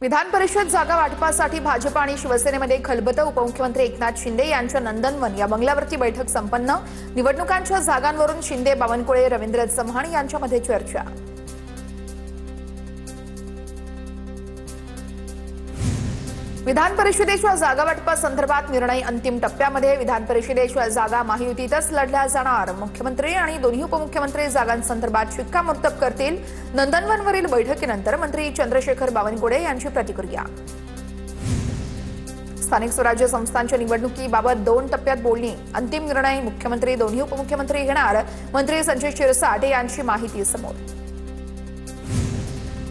विधान परिषद जागा वाटपासाठी भाजप आणि शिवसेनेमध्ये खलबतं। उपमुख्यमंत्री एकनाथ शिंदे यांच्या नंदनवन या बंगल्यावरती बैठक संपन्न। निवडणुकांच्या जागांवरून शिंदे, बावनकुळे, रवींद्र चव्हाण यांच्यामध्ये चर्चा। विधान परिषदेच्या जागा वाटपासंदर्भात निर्णय अंतिम टप्प्यामध्ये। विधान परिषदेच्या जागा महायुतीतच लढल्या जाणार। मुख्यमंत्री आणि दोन्ही उपमुख्यमंत्री जागांसंदर्भात शिक्कामोर्तब करतील। नंदनवनवरील बैठकीनंतर मंत्री चंद्रशेखर बावनकुळे यांची प्रतिक्रिया। स्थानिक स्वराज्य संस्थांच्या निवडणुकीबाबत 2 टप्प्यात बोलणी। अंतिम निर्णय मुख्यमंत्री, दोन्ही उपमुख्यमंत्री घेणार। मंत्री संजय शिरसाट यांची माहिती समोर।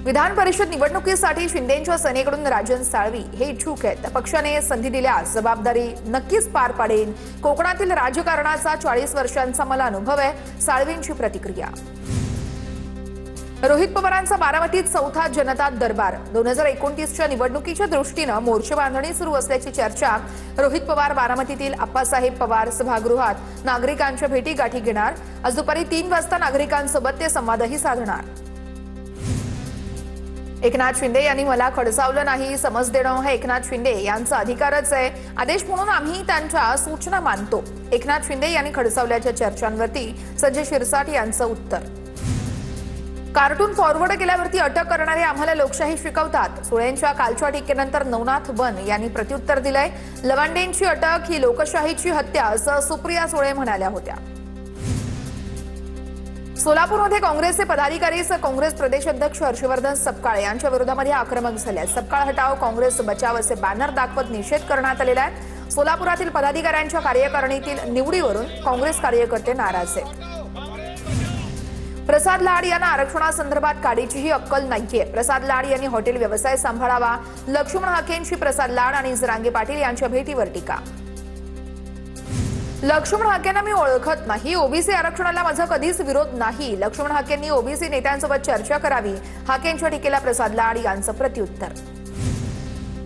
विधान परिषद निवडणुकीसाठी शिंदेंच्या सेनेकडून राजन साळवी हे इच्छुक आहेत। पक्षाने संधी दिल्यास जबाबदारी नक्कीच पार पाडेन। कोकणातील राजकारणाचा 40 वर्षांचा मला अनुभव आहे, साळवींची प्रतिक्रिया। रोहित पवारांचा बारामतीत चौथा जनता दरबार। 2029च्या निवडणुकीच्या दृष्टीने मोर्चे बांधणी सुरू असल्याची चर्चा। रोहित पवार बारामतीतील आप्पासाहेब पवार सभागृहात नागरिकांच्या भेटीगाठी घेणार। आज दुपारी 3 वाजता नागरिकांसोबत ते संवादही साधणार। एकनाथ शिंदे यांनी मला खडसावलं नाही, समज देणं हा एकनाथ शिंदे यांचा अधिकारच आहे। आदेश म्हणून आम्ही त्यांच्या सूचना मानतो। एकनाथ शिंदे यांनी खडसावल्याच्या चर्चांवरती संजय शिरसाट यांचं उत्तर। कार्टून फॉरवर्ड केल्यावरती अटक करणारे आम्हाला लोकशाही शिकवतात। सुळेंच्या कालच्या टीकेनंतर नवनाथ वन यांनी प्रत्युत्तर दिलंय। लवांडेंची अटक ही लोकशाहीची हत्या असं सुप्रिया सुळे म्हणाल्या होत्या। सोलापूरमध्ये काँग्रेसचे पदाधिकारी काँग्रेस प्रदेश अध्यक्ष हर्षवर्धन सपकाळ यांच्या विरोधामध्ये आक्रमक झाले। सपकाळ हटाव, काँग्रेस बचाव असे बॅनर दाखवत निषेध करण्यात आलेला आहे। सोलापुरातील पदाधिकाऱ्यांच्या कार्यकारिणीतील निवडीवरून काँग्रेस कार्यकर्ते नाराज आहेत। प्रसाद लाड यांना आरक्षणासंदर्भात काडीचीही अक्कल नाहीये। प्रसाद लाड यांनी हॉटेल व्यवसाय सांभाळावा। लक्ष्मण हाकेंची प्रसाद लाड आणि जरांगे पाटील यांच्या भेटीवर टीका। लक्ष्मण हाकेंना मी ओळखत नाही, ओबीसी आरक्षणाला माझा कधीच विरोध नाही। लक्ष्मण हाकेंनी ओबीसी नेत्यांसोबत चर्चा करावी। हाकेंच्या टीकेला प्रसाद लाड यांचं प्रत्युत्तर।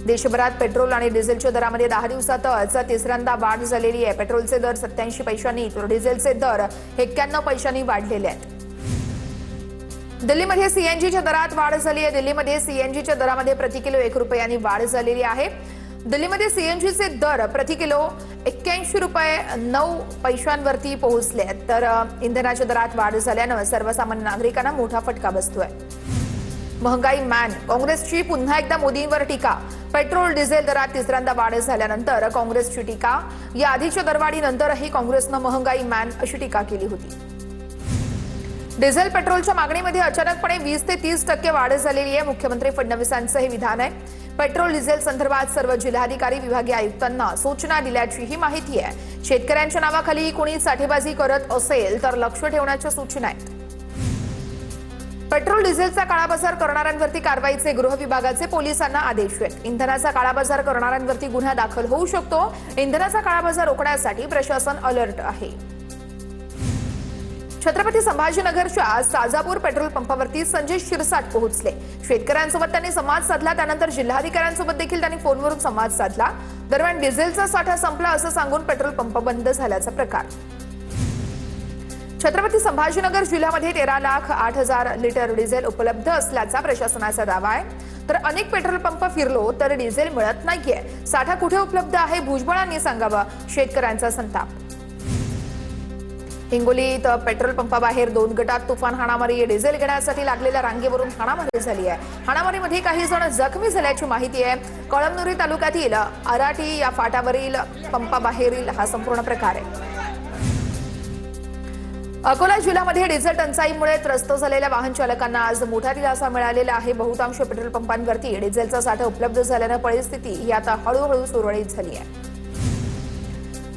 देशभरात पेट्रोल आणि डिझेलच्या दरामध्ये 10 दिवसातच तिसऱ्यांदा वाढ झालेली आहे। पेट्रोलचे दर 87 पैशांनी तर डिझेलचे दर 91 पैशांनी वाढलेले आहेत। दिल्लीमध्ये सीएनजीच्या दरात वाढ झाली आहे। दिल्लीमध्ये सीएनजीच्या दरामध्ये प्रति किलो 1 रुपयांनी वाढ झालेली आहे। दिल्लीमध्ये सीएनजीचे दर प्रति किलो 81 रुपये 9 पैशांवरती पोहोचले आहेत। तर इंधनाच्या दरात वाढ झाल्यानं सर्वसामान्य नागरिकांना मोठा फटका बसतोय। महंगाई मॅन, काँग्रेसची पुन्हा एकदा मोदींवर टीका। पेट्रोल डिझेल दरात तिसऱ्यांदा वाढ झाल्यानंतर काँग्रेसची टीका। या आधीच्या दरवाढीनंतरही काँग्रेसनं महंगाई मॅन अशी टीका केली होती। डिझेल पेट्रोलच्या मागणीमध्ये अचानकपणे 20 ते 30% वाढ झालेली आहे। मुख्यमंत्री फडणवीसांचं हे विधान आहे। पेट्रोल डिझेल संदर्भात सर्व जिल्हाधिकारी, विभागीय आयुक्तांना सूचना दिल्याची ही माहिती आहे। शेतकऱ्यांच्या नावाखाली कोणी साठेबाजी करत असेल तर लक्ष ठेवण्याच्या सूचना आहेत। पेट्रोल डिझेलचा काळाबाजार करणाऱ्यांवरती कारवाईचे गृह विभागाचे पोलिसांना आदेश आहेत। इंधनाचा काळाबाजार करणाऱ्यांवरती गुन्हा दाखल होऊ शकतो। इंधनाचा काळाबाजार रोखण्यासाठी प्रशासन अलर्ट आहे। छत्रपती संभाजीनगरच्या साजापूर पेट्रोल पंपावरती संजय शिरसाट पोहोचले। शेतकऱ्यांसोबत त्यांनी संवाद साधला। त्यानंतर जिल्हाधिकाऱ्यांसोबत देखील त्यांनी फोनवरून संवाद साधला। दरम्यान डिझेलचा साठा संपला असं सांगून पेट्रोल पंप बंद झाल्याचा प्रकार। छत्रपती संभाजीनगर जिल्ह्यामध्ये 13,08,000 लिटर डिझेल उपलब्ध असल्याचा प्रशासनाचा दावा आहे। तर अनेक पेट्रोल पंप फिरलो तर डिझेल मिळत नाहीये। साठा कुठे उपलब्ध आहे भुजबळांनी सांगावा, शेतकऱ्यांचा संताप। हिंगोलीत पेट्रोल पंपाबाहेर 2 गटात तुफान हाणामारी। डिझेल घेण्यासाठी लागलेल्या रांगेवरून हाणामारी झाली आहे। हाणामारीमध्ये काही जण जखमी झाल्याची माहिती आहे। कळमनुरी तालुक्यातील आराटी या फाटावरील पंपाबाहेरील हा संपूर्ण प्रकार आहे। अकोला जिल्ह्यामध्ये डिझेल टंचाईमुळे त्रस्त झालेल्या वाहन चालकांना आज मोठा दिलासा मिळालेला आहे। बहुतांश पेट्रोल पंपांवरती डिझेलचा साठा उपलब्ध झाल्यानं परिस्थिती ही आता हळूहळू सुरळीत झाली आहे।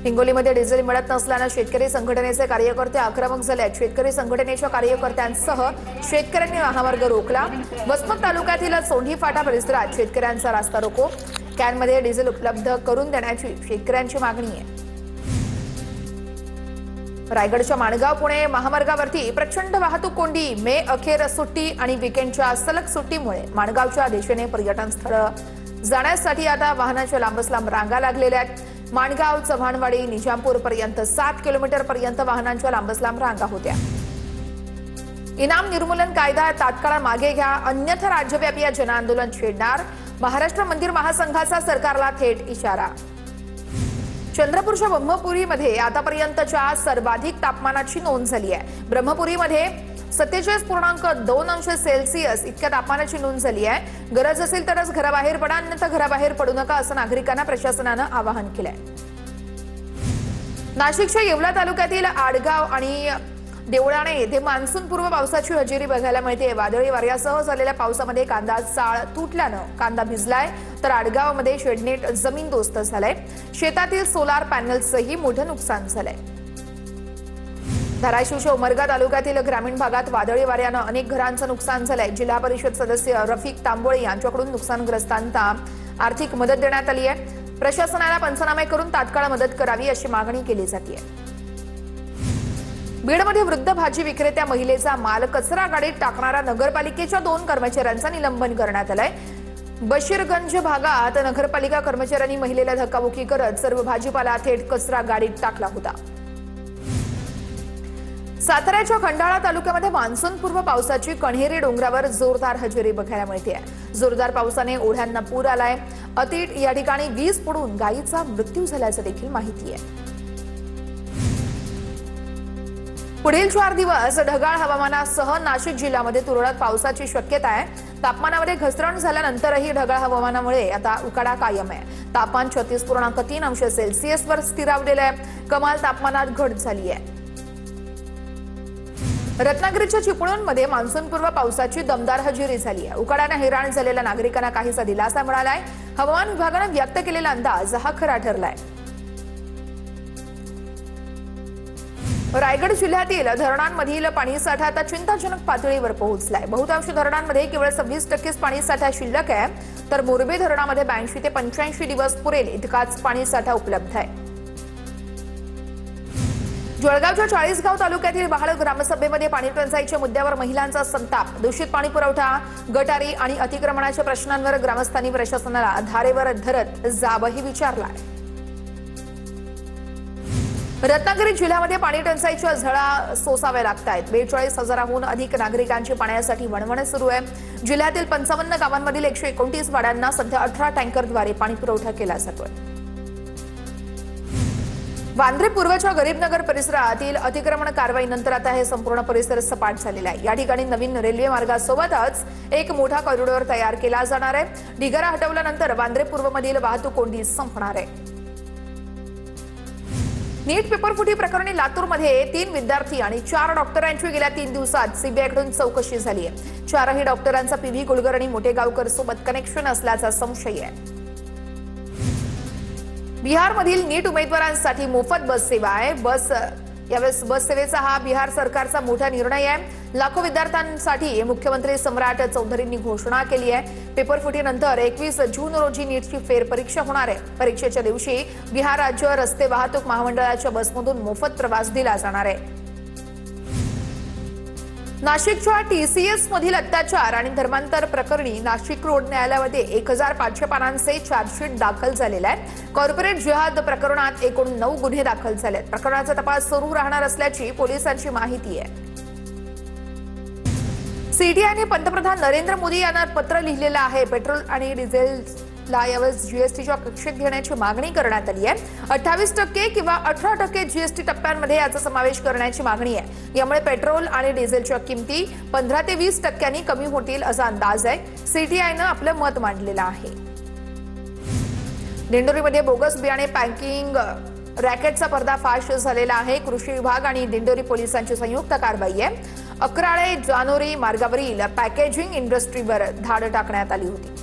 हिंगोलीमध्ये डिझेल मिळत नसल्यानं शेतकरी संघटनेचे कार्यकर्ते आक्रमक झाले आहेत। शेतकरी संघटनेच्या कार्यकर्त्यांसह शेतकऱ्यांनी महामार्ग रोखला। वसमत तालुक्यातील सोंढी फाटा परिसरात शेतकऱ्यांचा रास्ता रोको। कॅनमध्ये डिझेल उपलब्ध करून देण्याची शेतकऱ्यांची मागणी आहे। रायगडच्या माणगाव पुणे महामार्गावरती प्रचंड वाहतूक कोंडी। मे अखेर सुट्टी आणि वीकेंडच्या सलग सुट्टीमुळे माणगावच्या दिशेने पर्यटन स्थळ जाण्यासाठी आता वाहनाच्या लांबच लांब रांगा लागलेल्या आहेत। माणगाव, चव्हाणवाडी, निजामपूर पर्यंत 7 किलोमीटर पर्यंत वाहनांच्या लांबच लांब रांगा होत्या। इनाम निर्मूलन कायदा तात्काळ मागे घ्या, अन्यथा राज्यव्यापी जन आंदोलन छेडणार। महाराष्ट्र मंदिर महासंघाचा सरकारला थेट इशारा। चंद्रपूरच्या ब्रह्मपुरीमध्ये आतापर्यंतच्या सर्वाधिक तापमानाची नोंद झाली आहे। ब्रह्मपुरीमध्ये 47.2 अंश सेल्सिअस इतक्या तापमानाची नोंद झाली आहे। गरज असेल तरच घराबाहेर पडा, अन्यथा घराबाहेर पडू नका असं नागरिकांना प्रशासनानं आवाहन केलंय। नाशिकच्या येवला तालुक्यातील आडगाव आणि देवळाणे येथे मान्सूनपूर्व पावसाची हजेरी बघायला मिळते। वादळी वाऱ्यासह झालेल्या पावसामध्ये कांदा चाळ तुटल्यानं कांदा भिजलाय, तर आडगावमध्ये शेडनेट जमीनदोस्त झालंय। शेतातील सोलार पॅनल्सचंही मोठं नुकसान झालंय। धाराशिवच्या उमरगा तालुक्यातील ग्रामीण भागात वादळी वाऱ्यानं अनेक घरांचं नुकसान झालंय। जिल्हा परिषद सदस्य रफिक तांबोळे यांच्याकडून नुकसानग्रस्तांना आर्थिक मदत देण्यात आली आहे। प्रशासनाला पंचनामे करून तात्काळ मदत करावी अशी मागणी केली जाते। बीडमध्ये वृद्ध भाजी विक्रेत्या महिलेचा माल कचरा गाडीत टाकणाऱ्या नगरपालिकेच्या 2 कर्मचाऱ्यांचं निलंबन करण्यात आलंय। बशीरगंज भागात नगरपालिका कर्मचाऱ्यांनी महिलेला धक्काबुक्की करत सर्व भाजीपाला थेट कचरा गाडीत टाकला होता। साताऱ्याच्या खंडाळा तालुक्यामध्ये मान्सूनपूर्व पावसाची कण्हेरी डोंगरावर जोरदार हजेरी बघायला मिळते। जोरदार पावसाने ओढ्यांना पूर आलाय। अतीट या ठिकाणी वीज पडून गायीचा मृत्यू झाल्याचं देखील माहिती आहे। पुढील 4 दिवस ढगाळ हवामानासह नाशिक जिल्ह्यामध्ये तुरळक पावसाची शक्यता आहे। तापमानामध्ये घसरण झाल्यानंतरही ढगाळ हवामानामुळे आता उकाडा कायम आहे। तापमान 36.3 अंश सेल्सिअसवर स्थिरावलेलं आहे। कमाल तापमानात घट झाली आहे। रत्नागिरीच्या चिपळूणमध्ये मान्सूनपूर्व पावसाची दमदार हजेरी झाली आहे। उकाड्याने हैराण झालेल्या नागरिकांना काहीसा दिलासा मिळालाय। हवामान विभागाने व्यक्त केलेला अंदाज हा खरा ठरलाय। रायगड जिल्ह्यातील धरणांमधील पाणीसाठा आता चिंताजनक पातळीवर पोहोचलाय। बहुतांश धरणांमध्ये केवळ 26% पाणीसाठा शिल्लक आहे, तर मोरबे धरणामध्ये 82 ते 85 दिवस पुरेल इतकाच पाणीसाठा उपलब्ध आहे। जळगावच्या चाळीसगाव तालुक्यातील बहाळ ग्रामसभेमध्ये पाणी टंचाईच्या मुद्द्यावर महिलांचा संताप। दूषित पाणी पुरवठा, गटारी आणि अतिक्रमणाच्या प्रश्नांवर ग्रामस्थांनी प्रशासनाला धारेवर धरत जाबही विचारलाय। रत्नागिरी जिल्ह्यामध्ये पाणी टंचाईच्या झळा सोसाव्या लागतायत। 42,000हून अधिक नागरिकांची पाण्यासाठी वणवण सुरू आहे। जिल्ह्यातील 55 गावांमधील 129 वाड्यांना सध्या 18 टँकरद्वारे पाणी पुरवठा केला जातोय। वांद्रे पूर्वच्या गरीबनगर परिसरातील अतिक्रमण कारवाईनंतर आता हे संपूर्ण परिसर सपाट झालेला आहे। या ठिकाणी नवीन रेल्वे मार्गासोबतच एक मोठा कॉरिडॉर तयार केला जाणार आहे। ढिगारा हटवल्यानंतर वांद्रे पूर्वमधील वाहतूक कोंडी संपणार आहे। नीट पेपरफुटी प्रकरणी लातूरमध्ये 3 विद्यार्थी आणि 4 डॉक्टरांची गेल्या 3 दिवसात सीबीआयकडून चौकशी झाली आहे। 4ही डॉक्टरांचा पीव्ही कुलकर्णी मोठेगावकर सोबत कनेक्शन असल्याचा संशय आहे। बिहारमधील नीट उमेदवारांसाठी मोफत बस सेवा आहे। यावेळेस बस सेवेचा हा बिहार सरकारचा मोठा निर्णय आहे। लाखो विद्यार्थ्यांसाठी मुख्यमंत्री सम्राट चौधरींनी घोषणा केली आहे। पेपरफुटीनंतर 21 जून रोजी नीटची फेरपरीक्षा होणार आहे। परीक्षेच्या दिवशी बिहार राज्य रस्ते वाहतूक महामंडळाच्या बसमधून मोफत प्रवास दिला जाणार आहे। नाशिकच्या टीसीएस मधील अत्याचार आणि धर्मांतर प्रकरणी नाशिक रोड न्यायालयामध्ये 1500 पानांचे चार्जशीट दाखल झालेला आहे। कॉर्पोरेट जिहाद प्रकरणात एकूण 9 गुन्हे दाखल झाले आहेत। प्रकरणाचा तपास सुरू राहणार असल्याची पोलिसांची माहिती आहे। सीटीआयने पंतप्रधान नरेंद्र मोदी यांना पत्र लिहिलेलं आहे। पेट्रोल आणि डिझेलला यावेळेस जीएसटीच्या कक्षेत घेण्याची मागणी करण्यात आली आहे। 28% किंवा 18% जीएसटी टप्प्यांमध्ये याचा समावेश करण्याची मागणी आहे। यामुळे पेट्रोल आणि डिझेलच्या किमती 15 ते 20% कमी होतील असा अंदाज आहे। सीटीआयनं आपलं मत मांडलेलं आहे। दिंडोरीमध्ये बोगस बियाणे पॅकिंग रॅकेटचा पर्दाफाश झालेला आहे। कृषी विभाग आणि दिंडोरी पोलिसांची संयुक्त कारवाई आहे। अकराळे जानोरी मार्गावरील पॅकेजिंग इंडस्ट्रीवर धाड टाकण्यात आली होती।